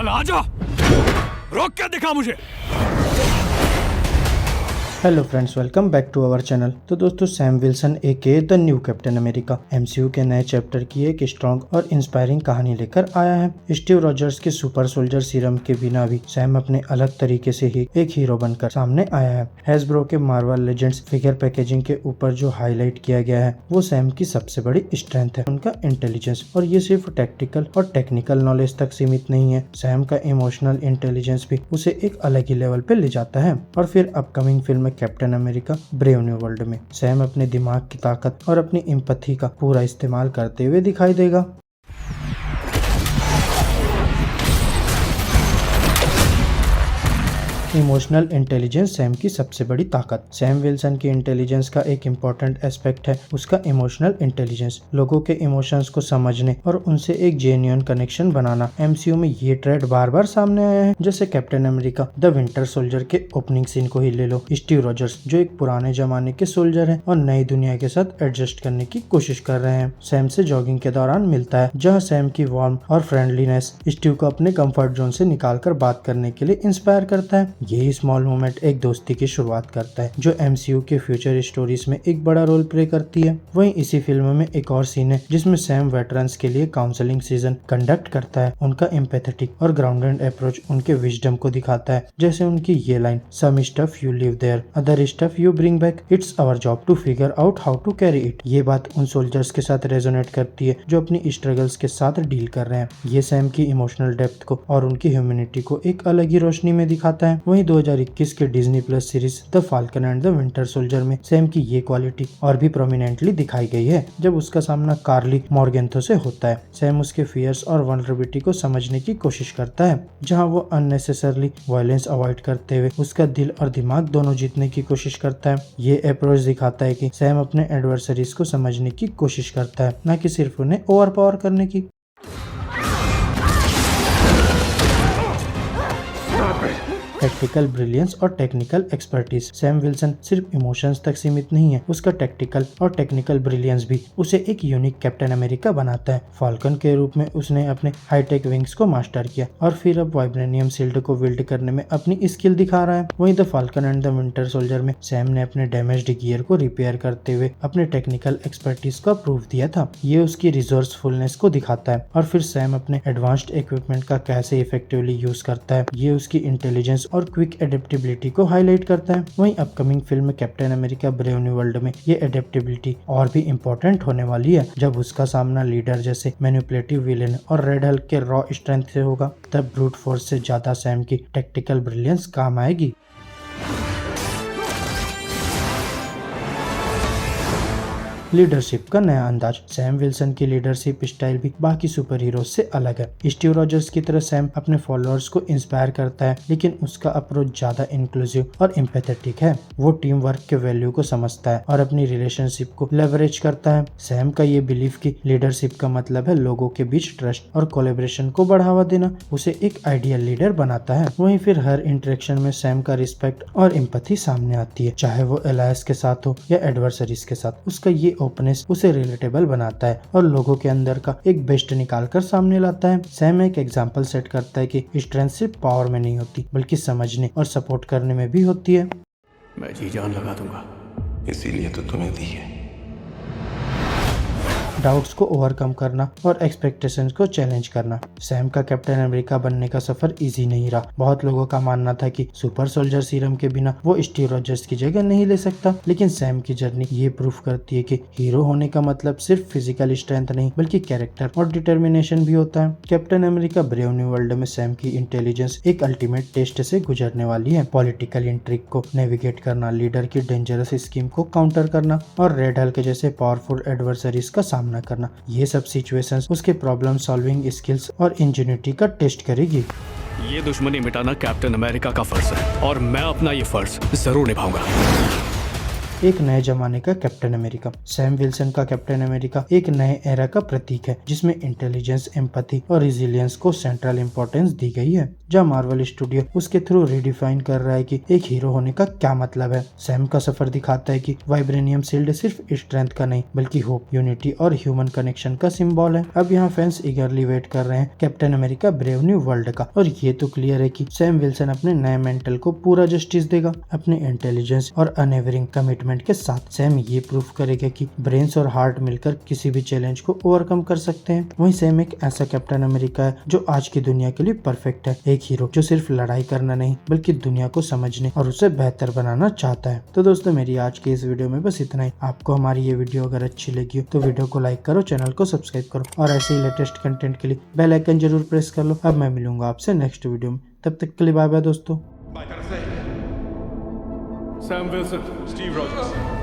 चल आजा, रोक के दिखा मुझे। Hello friends, welcome back to our channel. तो दोस्तों, Sam Wilson aka the new Captain America MCU के नए चैप्टर की एक स्ट्रॉन्ग और इंस्पायरिंग कहानी लेकर आया है। स्टीव रॉजर्स के सुपर सोल्जर सीरम के बिना भी सैम अपने अलग तरीके से ही एक हीरो बनकर सामने आया है। हैसब्रो के मार्वल लेजेंड्स फिगर पैकेजिंग के ऊपर जो हाईलाइट किया गया है वो सैम की सबसे बड़ी स्ट्रेंथ है, उनका इंटेलिजेंस। और ये सिर्फ टैक्टिकल और टेक्निकल नॉलेज तक सीमित नहीं है, सैम का इमोशनल इंटेलिजेंस भी उसे एक अलग ही लेवल पे ले जाता है। और फिर upcoming film captain America brave new world में सैम अपने दिमाग की ताकत और अपनी एम्पैथी का पूरा इस्तेमाल करते हुए दिखाई देगा। इमोशनल इंटेलिजेंस सैम की सबसे बड़ी ताकत। सैम विल्सन की इंटेलिजेंस का एक इम्पोर्टेंट एस्पेक्ट है उसका इमोशनल इंटेलिजेंस। लोगों के इमोशंस को समझने और उनसे एक जेन्युइन कनेक्शन बनाना। एमसीयू में ये ट्रेड बार बार सामने आया है, जैसे captain America the winter soldier के ओपनिंग सीन को ही ले लो। स्टीव रॉजर्स जो एक पुराने जमाने के सोल्जर है और नई दुनिया के साथ एडजस्ट करने की कोशिश कर रहे हैं, सैम से जॉगिंग के दौरान मिलता है, जहाँ सैम की वार्म और फ्रेंडलीनेस स्टीव को अपने कंफर्ट जोन से निकालकर बात करने के लिए इंस्पायर करता है। यही स्मॉल मोमेंट एक दोस्ती की शुरुआत करता है जो एमसीयू के फ्यूचर स्टोरीज में एक बड़ा रोल प्ले करती है। वहीं इसी फिल्म में एक और सीन है जिसमें सैम वेटरन्स के लिए काउंसलिंग सीजन कंडक्ट करता है। उनका एम्पैथेटिक और ग्राउंडेड अप्रोच उनके विजडम को दिखाता है, जैसे उनकी ये line, some stuff you leave there, other stuff you bring back, it's our job to figure out how to carry it. ये बात उन सोल्जर्स के साथ रेजोनेट करती है जो अपनी स्ट्रगल्स के साथ डील कर रहे हैं। ये सैम की इमोशनल डेप्थ को और उनकी ह्यूमैनिटी को एक अलग ही रोशनी में दिखाता है। वहीं 2021 के Disney plus series the falcon and the winter soldier में सैम की ये क्वालिटी और भी प्रोमिनेंटली दिखाई गई है। जब उसका सामना कार्ली मॉर्गेंथो से होता है, सैम उसके फियर्स और वल्नरेबिलिटी को समझने की कोशिश करता है, जहां वो अननेसेसरली वायलेंस अवॉइड करते हुए उसका दिल और दिमाग दोनों जीतने की कोशिश करता है। ये अप्रोच दिखाता है कि सैम अपने एडवर्सरीज को समझने की कोशिश करता है, न कि सिर्फ उन्हें ओवर पावर करने की। टैक्टिकल ब्रिलियंस और टेक्निकल एक्सपर्टीज। सैम विल्सन सिर्फ इमोशंस तक सीमित नहीं है, उसका टैक्टिकल और टेक्निकल ब्रिलियंस भी उसे एक यूनिक कैप्टन अमेरिका बनाता है। फाल्कन के रूप में उसने अपने हाईटेक विंग्स को मास्टर किया और फिर अब वाइब्रेनियम शील्ड को बिल्ड करने में अपनी स्किल दिखा रहा है। वहीं the falcon and the winter soldier में सैम ने अपने डैमेज्ड गियर को रिपेयर करते हुए अपने टेक्निकल एक्सपर्टीज का प्रूफ दिया था। ये उसकी रिसोर्सफुलनेस को दिखाता है। और फिर सैम अपने एडवांस्ड इक्विपमेंट का कैसे इफेक्टिवली यूज करता है, ये उसकी इंटेलिजेंस और क्विक एडेप्टेबिलिटी को हाईलाइट करता है। वहीं upcoming film captain America brave new world में ये एडेप्टेबिलिटी और भी इम्पोर्टेंट होने वाली है, जब उसका सामना लीडर जैसे मैनिपुलेटिव विलेन और रेड हल्क के रॉ स्ट्रेंथ से होगा। तब ब्रूट फोर्स से ज्यादा सैम की टेक्टिकल ब्रिलियंस काम आएगी। लीडरशिप का नया अंदाज। सैम विल्सन की लीडरशिप स्टाइल भी बाकी सुपर हीरोज से अलग है। स्टीव रॉजर्स की तरह सैम अपने फॉलोअर्स को इंस्पायर करता है, लेकिन उसका अप्रोच ज्यादा इंक्लूसिव और एम्पैथेटिक है। वो टीम वर्क के वैल्यू को समझता है और अपनी रिलेशनशिप को लेवरेज करता है। सैम का ये बिलीफ कि लीडरशिप का मतलब है लोगों के बीच ट्रस्ट और कोलेब्रेशन को बढ़ावा देना, उसे एक आइडियल लीडर बनाता है। वहीं फिर हर इंटरेक्शन में सैम का रिस्पेक्ट और एम्पैथी सामने आती है, चाहे वो एलायंस के साथ हो या एडवर्सरीज के साथ। उसका ये ओपनेस उसे रिलेटेबल बनाता है और लोगों के अंदर का एक बेस्ट निकालकर सामने लाता है। सैम एक एग्जांपल सेट करता है कि स्ट्रेंथ सिर्फ पावर में नहीं होती, बल्कि समझने और सपोर्ट करने में भी होती है। मैं जी जान लगा दूंगा, इसीलिए तो तुम्हें दी है। डाउट्स को ओवरकम करना और एक्सपेक्टेशंस को चैलेंज करना। सैम का कैप्टन अमेरिका बनने का सफर इजी नहीं रहा। बहुत लोगों का मानना था कि सुपर सोल्जर सीरम के बिना वो स्टीव रॉजर्स की जगह नहीं ले सकता, लेकिन सैम की जर्नी ये प्रूफ करती है कि हीरो होने का मतलब सिर्फ फिजिकल स्ट्रेंथ नहीं, बल्कि कैरेक्टर और डिटर्मिनेशन भी होता है। Captain America brave new world में सैम की इंटेलिजेंस एक अल्टीमेट टेस्ट से गुजरने वाली है। पॉलिटिकल इंट्रिग को नेविगेट करना, लीडर की डेंजरस स्कीम को काउंटर करना और रेड हल्क जैसे पावरफुल एडवर्सरीज का सामना करना, ये सब सिचुएशंस उसके प्रॉब्लम सॉल्विंग स्किल्स और इंजेन्युइटी का टेस्ट करेगी। ये दुश्मनी मिटाना कैप्टन अमेरिका का फर्ज है और मैं अपना ये फर्ज जरूर निभाऊंगा। एक नए जमाने का कैप्टन अमेरिका। सैम विल्सन का कैप्टन अमेरिका एक नए एरा का प्रतीक है जिसमें इंटेलिजेंस, एम्पैथी और रेजिलियंस को सेंट्रल इंपॉर्टेंस दी गई है, जहाँ मार्वल स्टूडियो उसके थ्रू रिडिफाइन कर रहा है कि एक हीरो होने का क्या मतलब है। सैम का सफर दिखाता है कि वाइब्रेनियम शील्ड सिर्फ स्ट्रेंथ का नहीं बल्कि होप, यूनिटी और ह्यूमन कनेक्शन का सिंबल है। अब यहाँ फैंस ईगरली वेट कर रहे हैं captain America brave new world का, और ये तो क्लियर है कि सैम विल्सन अपने नए मेंटल को पूरा जस्टिस देगा। अपने इंटेलिजेंस और अनवेरिंग कमिटमेंट के साथ सैम ये प्रूफ करेगा कि ब्रेन्स और हार्ट मिलकर किसी भी चैलेंज को ओवरकम कर सकते हैं। वहीं सैम एक ऐसा कैप्टन अमेरिका है जो आज की दुनिया के लिए परफेक्ट है, एक हीरो जो सिर्फ लड़ाई करना नहीं बल्कि दुनिया को समझने और उसे बेहतर बनाना चाहता है। तो दोस्तों, मेरी आज के इस वीडियो में बस इतना ही। आपको हमारी ये वीडियो अगर अच्छी लगी हो तो वीडियो को लाइक करो, चैनल को सब्सक्राइब करो और ऐसे ही लेटेस्ट कंटेंट के लिए बेल आइकन जरूर प्रेस कर लो। अब मैं मिलूंगा आपसे नेक्स्ट वीडियो में, तब तक के लिए बाय बाय दोस्तों। Sam Wilson, Steve Rogers.